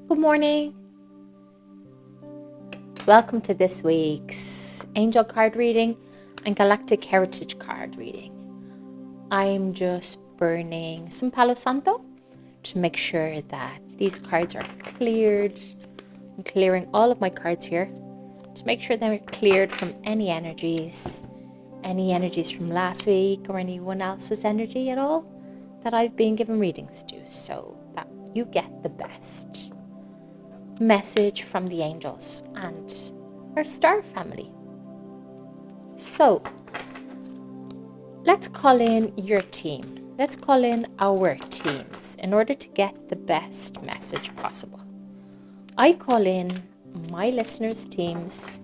Good morning. Welcome to this week's Angel card reading and Galactic Heritage card reading. I'm just burning some Palo Santo to make sure that these cards are cleared. I'm clearing all of my cards here to make sure they're cleared from any energies from last week or anyone else's energy at all that I've been given readings to, so that you get the best message from the angels and our star family. So let's call in your team. Let's call in our teams in order to get the best message possible. I call in my listeners' teams,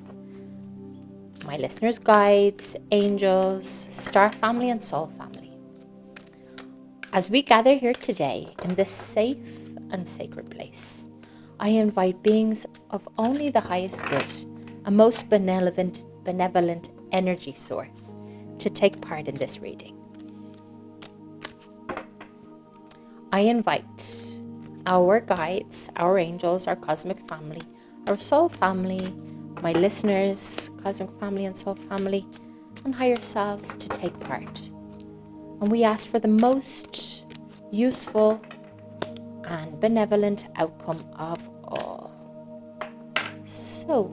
my listeners' guides, angels, star family, and soul family. As we gather here today in this safe and sacred place, I invite beings of only the highest good, a most benevolent energy source, to take part in this reading. I invite our guides, our angels, our cosmic family, our soul family, my listeners, cosmic family and soul family, and higher selves to take part. And we ask for the most useful and benevolent outcome of all. So,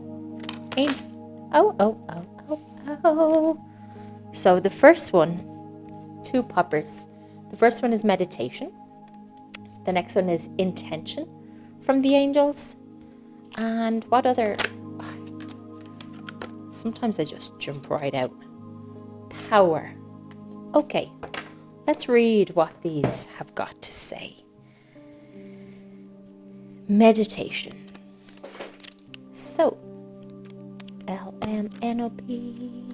So the first one, two poppers. The first one is meditation. The next one is intention from the angels. And what other? Sometimes I just jump right out. Power. Okay, let's read what these have got to say. Meditation. So, LMNOP.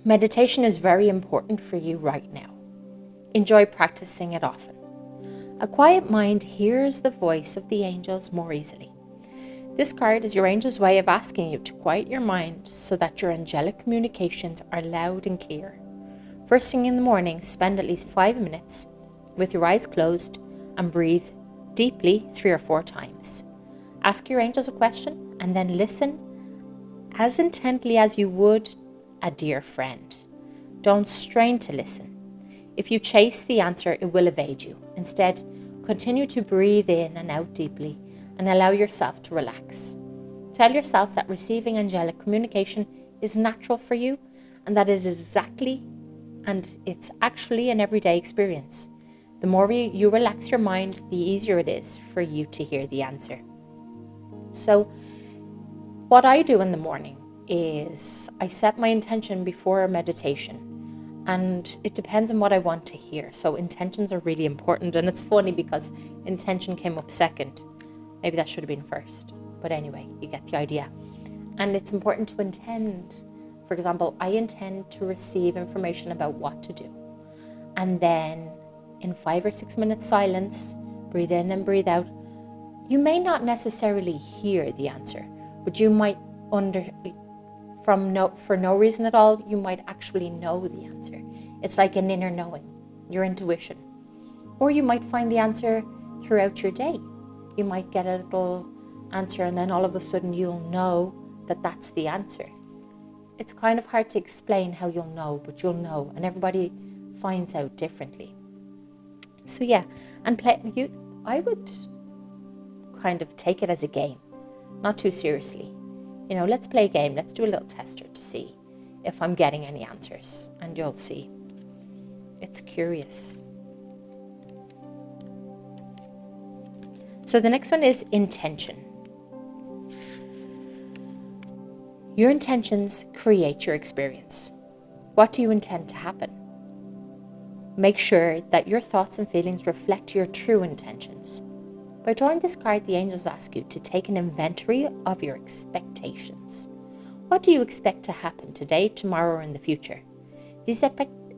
Meditation is very important for you right now. Enjoy practicing it often. A quiet mind hears the voice of the angels more easily. This card is your angel's way of asking you to quiet your mind so that your angelic communications are loud and clear. First thing in the morning, spend at least 5 minutes with your eyes closed and breathe deeply 3 or 4 times. Ask your angels a question and then listen as intently as you would a dear friend. Don't strain to listen. If you chase the answer, it will evade you. Instead, continue to breathe in and out deeply and allow yourself to relax. Tell yourself that receiving angelic communication is natural for you and that it's actually an everyday experience. The more you relax your mind, the easier it is for you to hear the answer. So, what I do in the morning is I set my intention before a meditation. And it depends on what I want to hear. So intentions are really important. And it's funny because intention came up second. Maybe that should have been first. But anyway, you get the idea. And it's important to intend. For example, I intend to receive information about what to do. And then in 5 or 6 minutes silence, breathe in and breathe out. You may not necessarily hear the answer, but you might for no reason at all, you might actually know the answer. It's like an inner knowing, your intuition. Or you might find the answer throughout your day. You might get a little answer and then all of a sudden you'll know that that's the answer. It's kind of hard to explain how you'll know, but you'll know, and everybody finds out differently. So yeah, and I would kind of take it as a game, not too seriously. Let's play a game. Let's do a little tester to see if I'm getting any answers. And you'll see. It's curious. So the next one is intention. Your intentions create your experience. What do you intend to happen? Make sure that your thoughts and feelings reflect your true intentions. By drawing this card, the angels ask you to take an inventory of your expectations. What do you expect to happen today, tomorrow, or in the future? These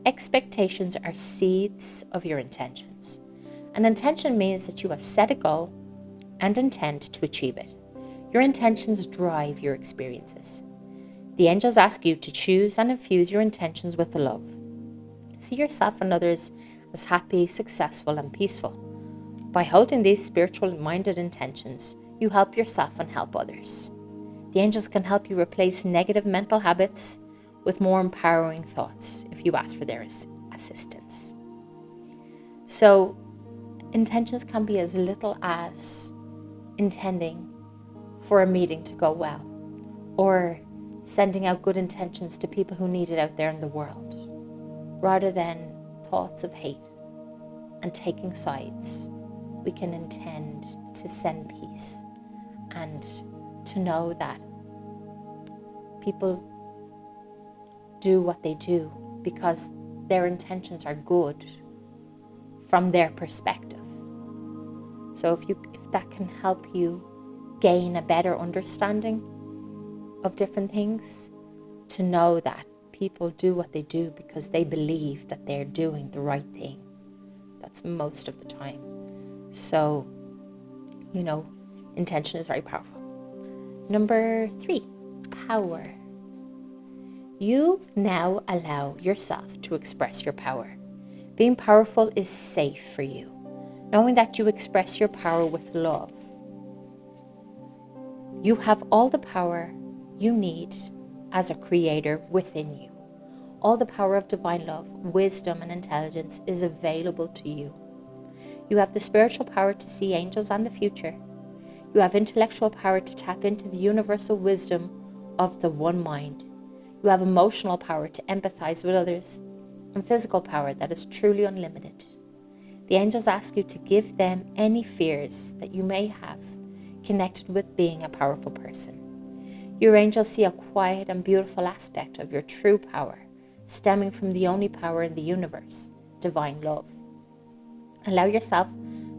expectations are seeds of your intentions. An intention means that you have set a goal and intend to achieve it. Your intentions drive your experiences. The angels ask you to choose and infuse your intentions with love. See yourself and others as happy, successful, and peaceful. By holding these spiritual-minded intentions, you help yourself and help others. The angels can help you replace negative mental habits with more empowering thoughts if you ask for their assistance. So, intentions can be as little as intending for a meeting to go well, or sending out good intentions to people who need it out there in the world, rather than thoughts of hate and taking sides. We can intend to send peace and to know that people do what they do because their intentions are good from their perspective. So if that can help you gain a better understanding of different things, to know that people do what they do because they believe that they're doing the right thing. That's most of the time. So, intention is very powerful. Number 3, power. You now allow yourself to express your power. Being powerful is safe for you, knowing that you express your power with love. You have all the power you need as a creator within you. All the power of divine love, wisdom, and intelligence is available to you. You have the spiritual power to see angels and the future. You have intellectual power to tap into the universal wisdom of the one mind. You have emotional power to empathize with others, and physical power that is truly unlimited. The angels ask you to give them any fears that you may have connected with being a powerful person. Your angels see a quiet and beautiful aspect of your true power, stemming from the only power in the universe, divine love. Allow yourself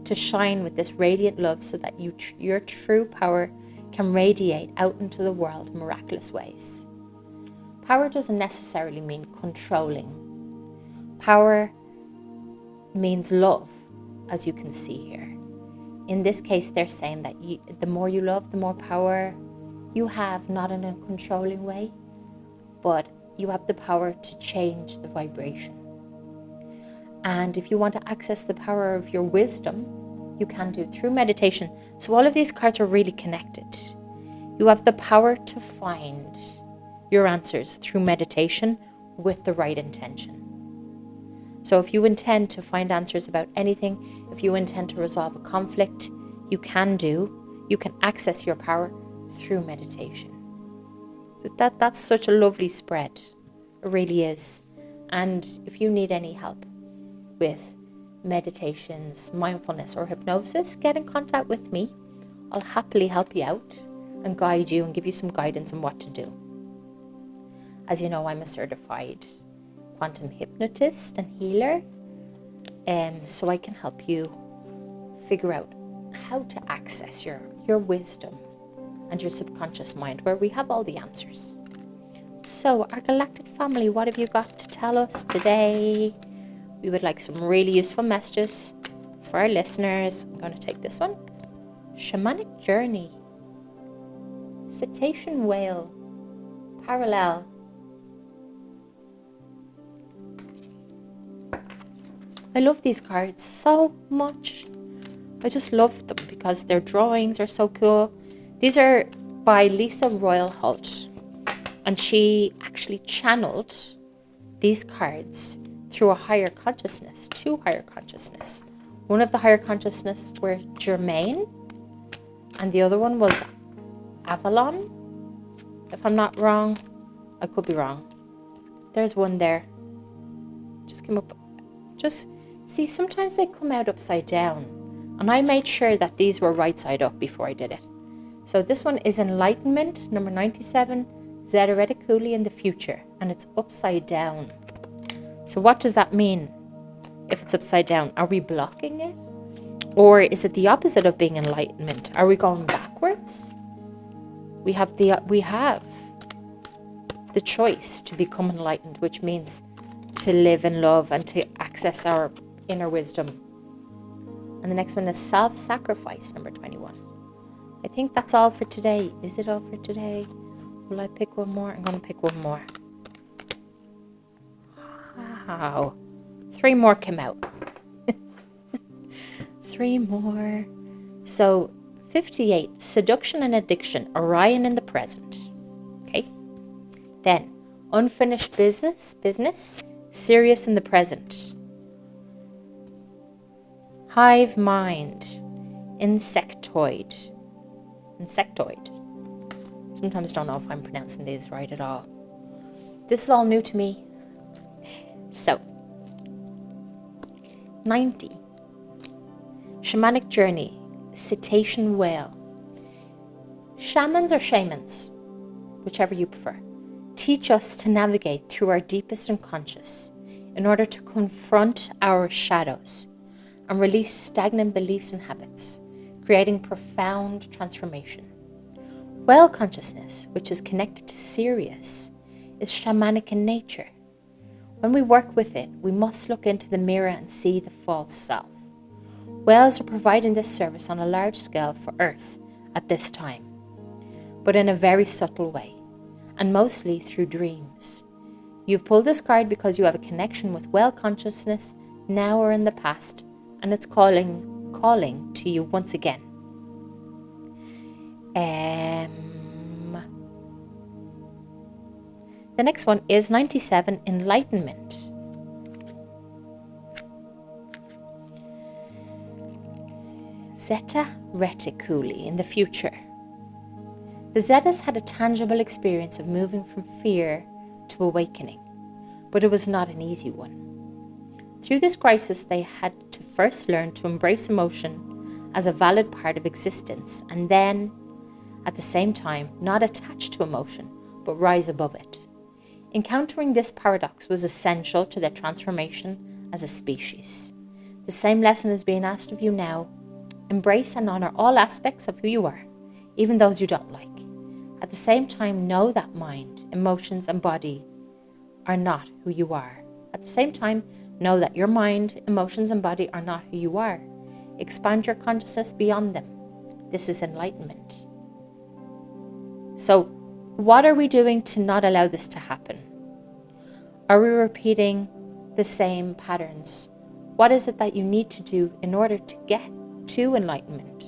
to shine with this radiant love so that your true power can radiate out into the world in miraculous ways. Power doesn't necessarily mean controlling. Power means love, as you can see here. In this case, they're saying that the more you love, the more power you have, not in a controlling way, but you have the power to change the vibration. And if you want to access the power of your wisdom, you can do it through meditation. So all of these cards are really connected. You have the power to find your answers through meditation with the right intention. So if you intend to find answers about anything, if you intend to resolve a conflict, you can access your power through meditation. So that's such a lovely spread. It really is. And if you need any help with meditations, mindfulness, or hypnosis, get in contact with me. I'll happily help you out and guide you and give you some guidance on what to do. As you know, I'm a certified quantum hypnotist and healer, so I can help you figure out how to access your wisdom and your subconscious mind, where we have all the answers. So, our galactic family, what have you got to tell us today? We would like some really useful messages for our listeners. I'm going to take this one. Shamanic journey. Cetacean whale. Parallel. I love these cards so much. I just love them because their drawings are so cool. These are by Lisa Royal Holt, and she actually channeled these cards through a higher consciousness, 2 higher consciousness. One of the higher consciousness were Germaine, and the other one was Avalon. If I'm not wrong, I could be wrong. There's one there. Just came up. Just see, sometimes they come out upside down, and I made sure that these were right side up before I did it. So this one is Enlightenment, number 97, Zeta Reticuli in the future, and it's upside down. So what does that mean if it's upside down? Are we blocking it? Or is it the opposite of being enlightenment? Are we going backwards? We have the choice to become enlightened, which means to live in love and to access our inner wisdom. And the next one is self-sacrifice, number 21. I think that's all for today. Is it all for today? Will I pick one more? I'm going to pick one more. Wow. 3 more came out. 3 more. So 58, seduction and addiction, Orion in the present. Okay. Then unfinished business, Sirius in the present. Hive mind, insectoid. Sometimes don't know if I'm pronouncing these right at all. This is all new to me. So, 90. Shamanic journey, cetacean whale. Shamans or shamans, whichever you prefer, teach us to navigate through our deepest unconscious in order to confront our shadows and release stagnant beliefs and habits, creating profound transformation. Whale consciousness, which is connected to Sirius, is shamanic in nature. When we work with it, we must look into the mirror and see the false self. Whales are providing this service on a large scale for Earth at this time, but in a very subtle way, and mostly through dreams. You've pulled this card because you have a connection with whale consciousness now or in the past, and it's calling to you once again. The next one is 97, enlightenment. Zeta Reticuli in the future. The Zetas had a tangible experience of moving from fear to awakening, but it was not an easy one. Through this crisis, they had to first learn to embrace emotion as a valid part of existence, and then, at the same time, not attach to emotion, but rise above it. Encountering this paradox was essential to their transformation as a species. The same lesson is being asked of you now. Embrace and honor all aspects of who you are, even those you don't like. At the same time, know that mind, emotions, and body are not who you are. At the same time, know that your mind, emotions, and body are not who you are. Expand your consciousness beyond them. This is enlightenment. So, what are we doing to not allow this to happen? Are we repeating the same patterns? What is it that you need to do in order to get to enlightenment?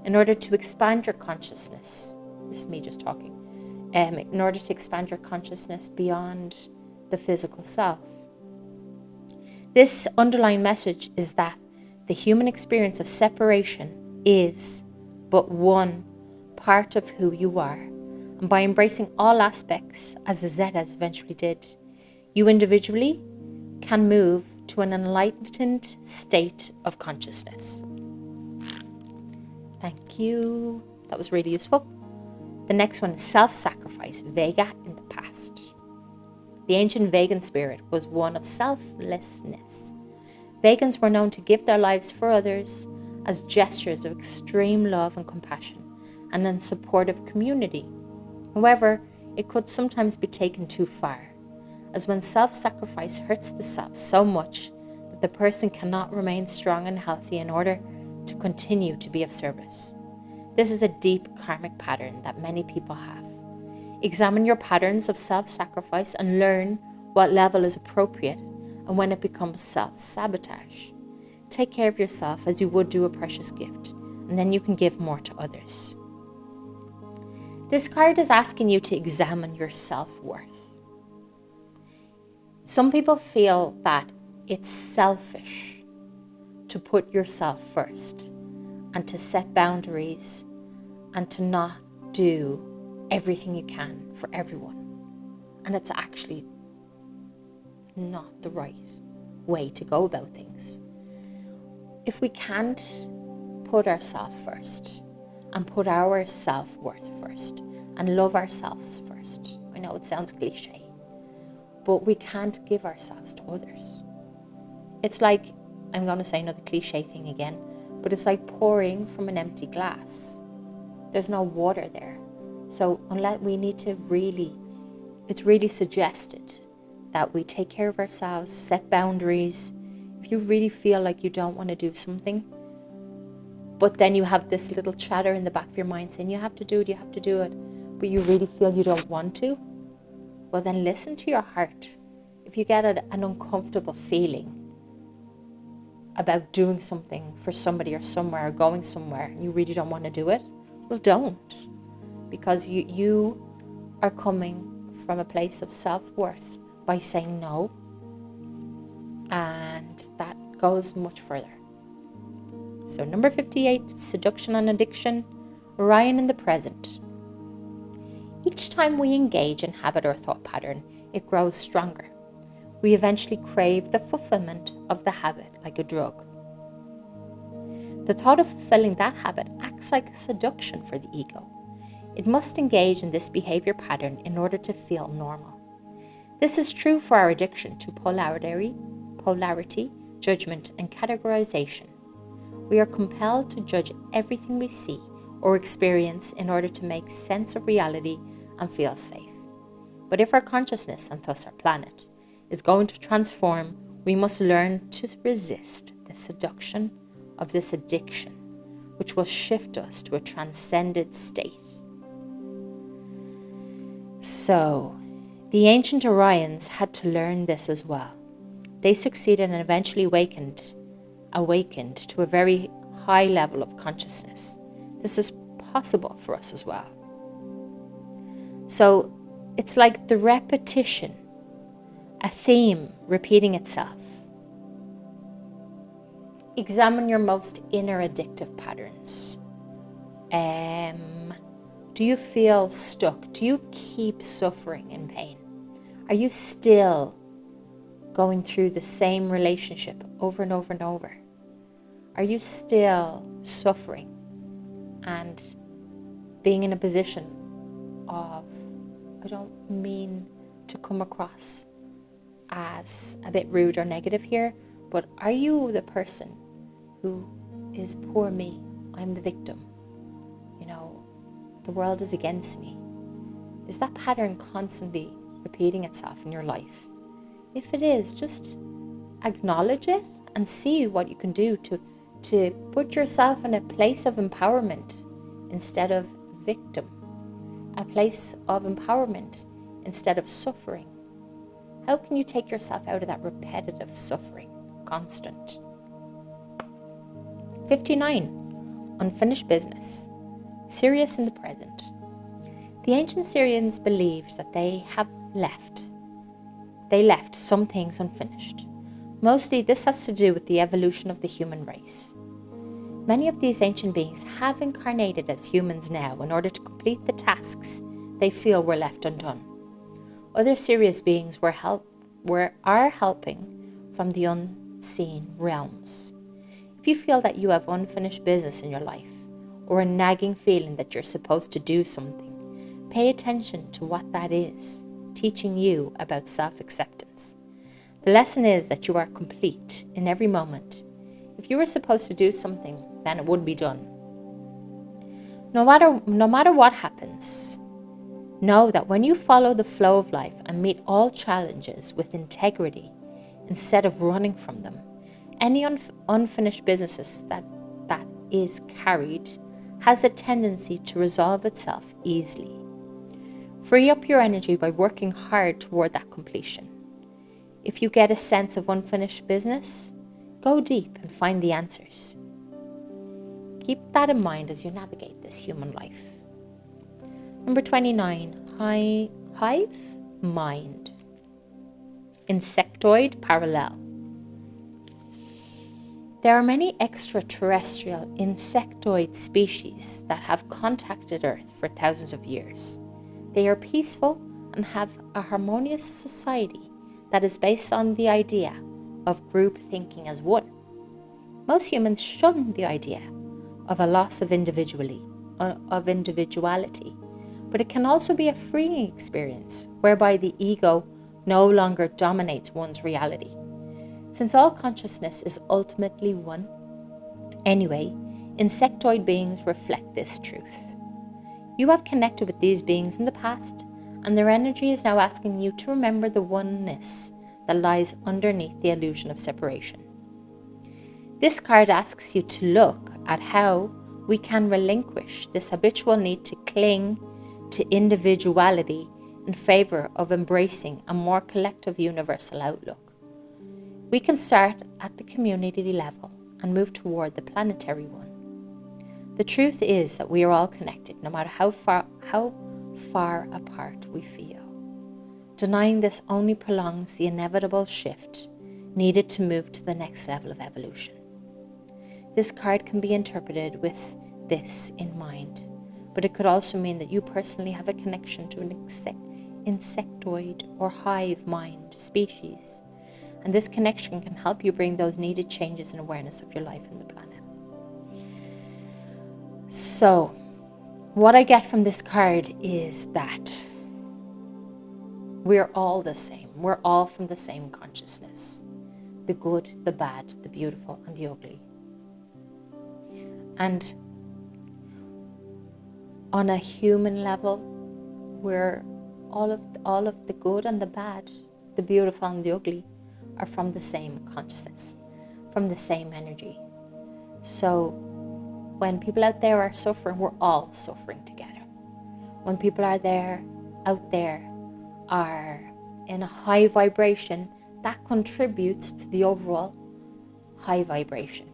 In order to expand your consciousness? This is me just talking. In order to expand your consciousness beyond the physical self. This underlying message is that the human experience of separation is but one part of who you are. And by embracing all aspects, as the Zetas eventually did, you individually can move to an enlightened state of consciousness. Thank you. That was really useful. The next one is self-sacrifice, Vega in the past. The ancient Vegan spirit was one of selflessness. Vegans were known to give their lives for others as gestures of extreme love and compassion and in support of community. However, it could sometimes be taken too far, as when self-sacrifice hurts the self so much that the person cannot remain strong and healthy in order to continue to be of service. This is a deep karmic pattern that many people have. Examine your patterns of self-sacrifice and learn what level is appropriate and when it becomes self-sabotage. Take care of yourself as you would do a precious gift, and then you can give more to others. This card is asking you to examine your self-worth. Some people feel that it's selfish to put yourself first and to set boundaries and to not do everything you can for everyone. And it's actually not the right way to go about things. If we can't put ourselves first and put our self-worth first and love ourselves first, I know it sounds cliche, but we can't give ourselves to others. It's like, I'm going to say another cliche thing again, but it's like pouring from an empty glass. There's no water there. So unless we need to it's really suggested that we take care of ourselves, set boundaries. If you really feel like you don't want to do something, but then you have this little chatter in the back of your mind saying, you have to do it, but you really feel you don't want to, well then listen to your heart. If you get an uncomfortable feeling about doing something for somebody or somewhere, or going somewhere, and you really don't want to do it, well don't. Because you are coming from a place of self-worth by saying no. And that goes much further. So number 58, seduction and addiction, Orion in the present. Each time we engage in habit or thought pattern, it grows stronger. We eventually crave the fulfillment of the habit like a drug. The thought of fulfilling that habit acts like a seduction for the ego. It must engage in this behavior pattern in order to feel normal. This is true for our addiction to polarity, judgment, and categorization. We are compelled to judge everything we see or experience in order to make sense of reality and feel safe. But if our consciousness, and thus our planet, is going to transform, we must learn to resist the seduction of this addiction, which will shift us to a transcended state. So, the ancient Orions had to learn this as well. They succeeded and eventually awakened to a very high level of consciousness. This is possible for us as well. So, it's like the repetition, a theme repeating itself. Examine your most inner addictive patterns. Do you feel stuck? Do you keep suffering in pain? Are you still going through the same relationship over and over and over? Are you still suffering and being in a position of, I don't mean to come across as a bit rude or negative here, but are you the person who is poor me? I'm the victim. The world is against me. Is that pattern constantly repeating itself in your life? If it is, just acknowledge it and see what you can do to put yourself in a place of empowerment instead of victim, a place of empowerment instead of suffering. How can you take yourself out of that repetitive suffering, constant? 59, unfinished business, Sirius in the present. The ancient Syrians believed that they left some things unfinished. Mostly this has to do with the evolution of the human race. Many of these ancient beings have incarnated as humans now in order to complete the tasks they feel were left undone. Other Sirius beings are helping from the unseen realms. If you feel that you have unfinished business in your life, or a nagging feeling that you're supposed to do something, pay attention to what that is, teaching you about self-acceptance. The lesson is that you are complete in every moment. If you were supposed to do something, then it would be done. No matter what happens, know that when you follow the flow of life and meet all challenges with integrity instead of running from them, any unfinished businesses that is carried has a tendency to resolve itself easily. Free up your energy by working hard toward that completion. If you get a sense of unfinished business, go deep and find the answers. Keep that in mind as you navigate this human life. Number 29, hive mind, insectoid parallel. There are many extraterrestrial insectoid species that have contacted Earth for thousands of years. They are peaceful and have a harmonious society that is based on the idea of group thinking as one. Most humans shun the idea of a loss of individuality, but it can also be a freeing experience whereby the ego no longer dominates one's reality. Since all consciousness is ultimately one, anyway, insectoid beings reflect this truth. You have connected with these beings in the past, and their energy is now asking you to remember the oneness that lies underneath the illusion of separation. This card asks you to look at how we can relinquish this habitual need to cling to individuality in favor of embracing a more collective universal outlook. We can start at the community level and move toward the planetary one. The truth is that we are all connected, no matter how far apart we feel. Denying this only prolongs the inevitable shift needed to move to the next level of evolution. This card can be interpreted with this in mind, but it could also mean that you personally have a connection to an insectoid or hive mind species, and this connection can help you bring those needed changes in awareness of your life and the planet. So, what I get from this card is that we're all the same. We're all from the same consciousness. The good, the bad, the beautiful, and the ugly. And on a human level, we're all of the good and the bad, the beautiful and the ugly are from the same consciousness, from the same energy. So when people out there are suffering, we're all suffering together. When people out there are in a high vibration, that contributes to the overall high vibration,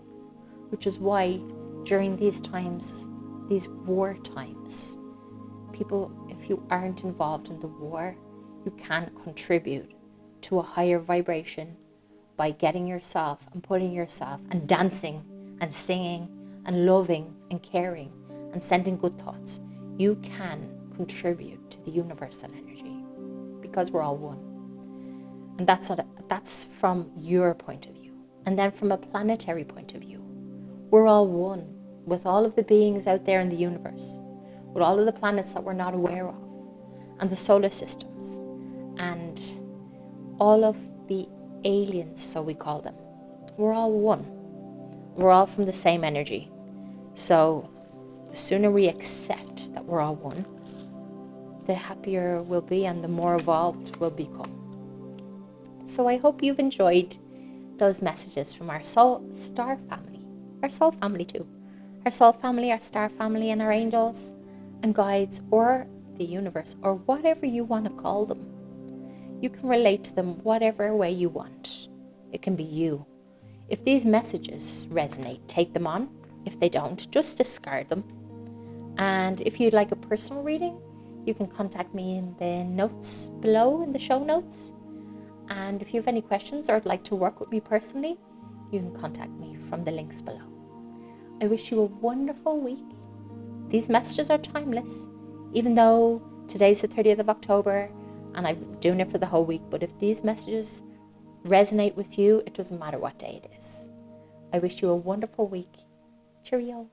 which is why during these times, these war times, people, if you aren't involved in the war, you can contribute to a higher vibration by getting yourself and putting yourself and dancing and singing and loving and caring and sending good thoughts. You can contribute to the universal energy because we're all one. And that's from your point of view. And then from a planetary point of view, we're all one with all of the beings out there in the universe, with all of the planets that we're not aware of, and the solar systems, and all of the aliens, so we call them. We're all one. We're all from the same energy. So the sooner we accept that we're all one, the happier we'll be and the more evolved we'll become. So I hope you've enjoyed those messages from our soul star family, our soul family too. Our soul family, our star family, and our angels and guides, or the universe, or whatever you want to call them. You can relate to them whatever way you want. It can be you. If these messages resonate, take them on. If they don't, just discard them. And if you'd like a personal reading, you can contact me in the notes below, in the show notes. And if you have any questions or would like to work with me personally, you can contact me from the links below. I wish you a wonderful week. These messages are timeless, even though today's the 30th of October and I'm doing it for the whole week. But if these messages resonate with you, it doesn't matter what day it is. I wish you a wonderful week. Cheerio.